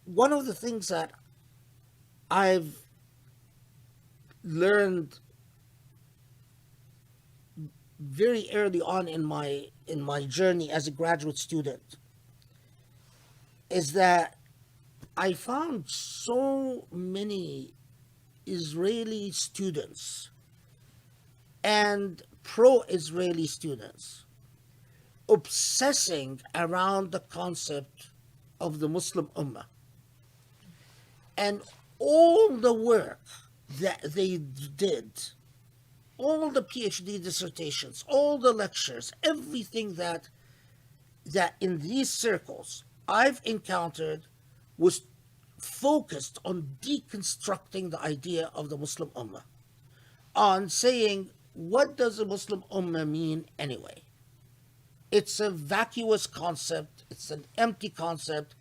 one of the things that I've learned very early on in my journey as a graduate student is that I found so many Israeli students and pro-Israeli students obsessing around the concept of the Muslim Ummah. And all the work that they did, all the PhD dissertations, all the lectures, everything that in these circles I've encountered was focused on deconstructing the idea of the Muslim Ummah, on saying, what does the Muslim Ummah mean anyway? It's a vacuous concept, it's an empty concept,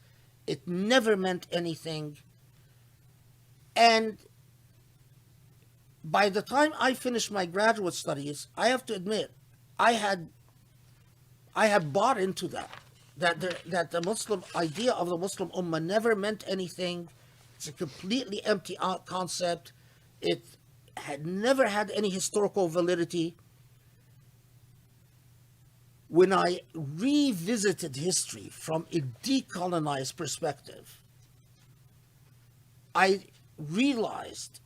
it never meant anything. And by the time I finished my graduate studies, I have to admit, I had bought into that the Muslim idea of the Muslim Ummah never meant anything. It's a completely empty concept. It had never had any historical validity. When I revisited history from a decolonized perspective, I realized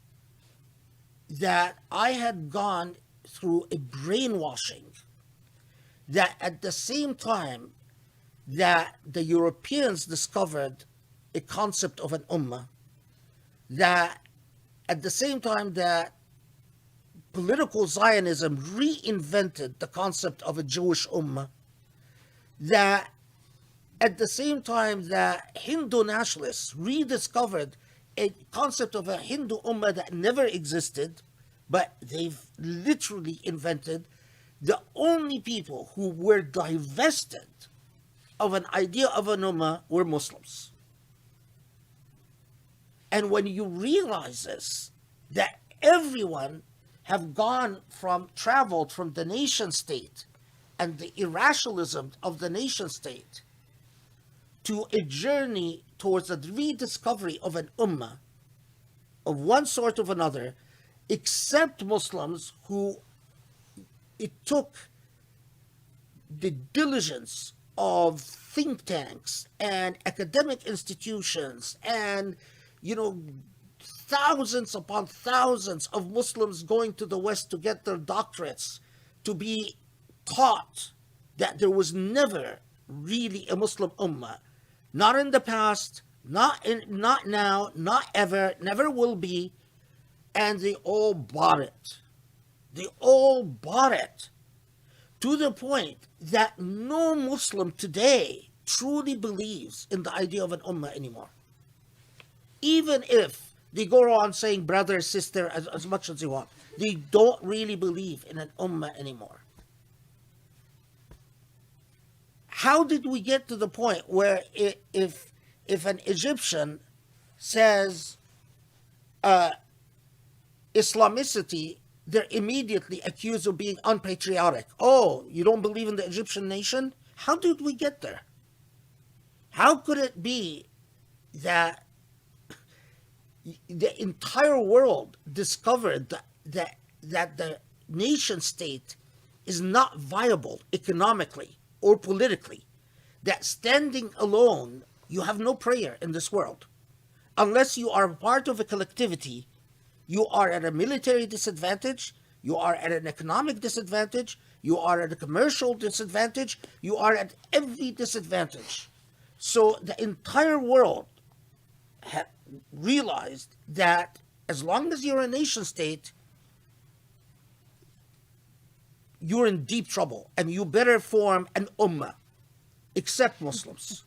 that I had gone through a brainwashing that at the same time that the Europeans discovered a concept of an ummah, that at the same time that political Zionism reinvented the concept of a Jewish ummah, that at the same time that Hindu nationalists rediscovered a concept of a Hindu ummah that never existed, but they've literally invented, the only people who were divested of an idea of an ummah were Muslims. And when you realize this, that everyone have traveled from the nation state and the irrationalism of the nation state to a journey towards a rediscovery of an ummah of one sort or another, except Muslims who it took the diligence of think tanks and academic institutions and, thousands upon thousands of Muslims going to the West to get their doctorates, to be taught that there was never really a Muslim ummah. Not in the past, not now, not ever, never will be. And they all bought it. They all bought it. To the point that no Muslim today truly believes in the idea of an ummah anymore. Even if they go around saying brother, sister as much as they want, they don't really believe in an ummah anymore. How did we get to the point where if an Egyptian says Islamicity, they're immediately accused of being unpatriotic? Oh, you don't believe in the Egyptian nation? How did we get there? How could it be that the entire world discovered that the nation state is not viable economically or politically, that standing alone, you have no prayer in this world? Unless you are part of a collectivity, you are at a military disadvantage, you are at an economic disadvantage, you are at a commercial disadvantage, you are at every disadvantage. So the entire world realized that as long as you're a nation state, you're in deep trouble and you better form an ummah, except Muslims.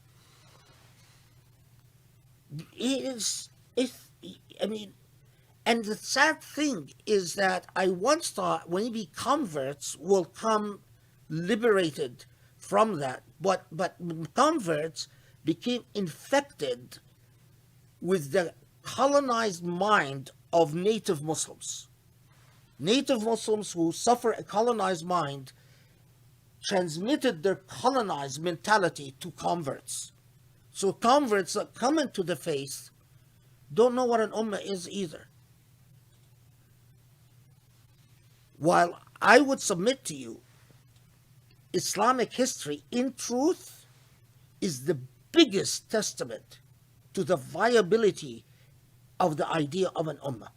And the sad thing is that I once thought maybe converts will come liberated from that, but converts became infected with the colonized mind of native Muslims. Native Muslims who suffer a colonized mind transmitted their colonized mentality to converts. So converts that come into the faith don't know what an ummah is either. While I would submit to you, Islamic history, in truth, is the biggest testament to the viability of the idea of an ummah.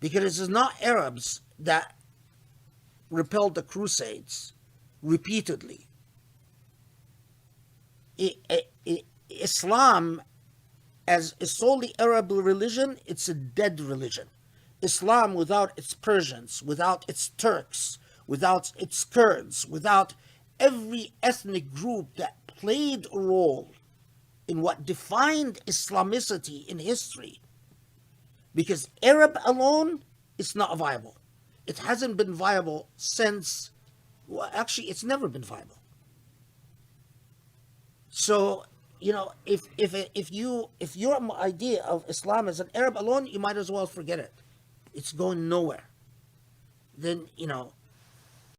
Because it is not Arabs that repelled the Crusades repeatedly. Islam, as a solely Arab religion, it's a dead religion. Islam, without its Persians, without its Turks, without its Kurds, without every ethnic group that played a role in what defined Islamicity in history, because Arab alone is not viable. It hasn't been viable since, well, actually, it's never been viable. So, if your idea of Islam is an Arab alone, you might as well forget it. It's going nowhere. Then,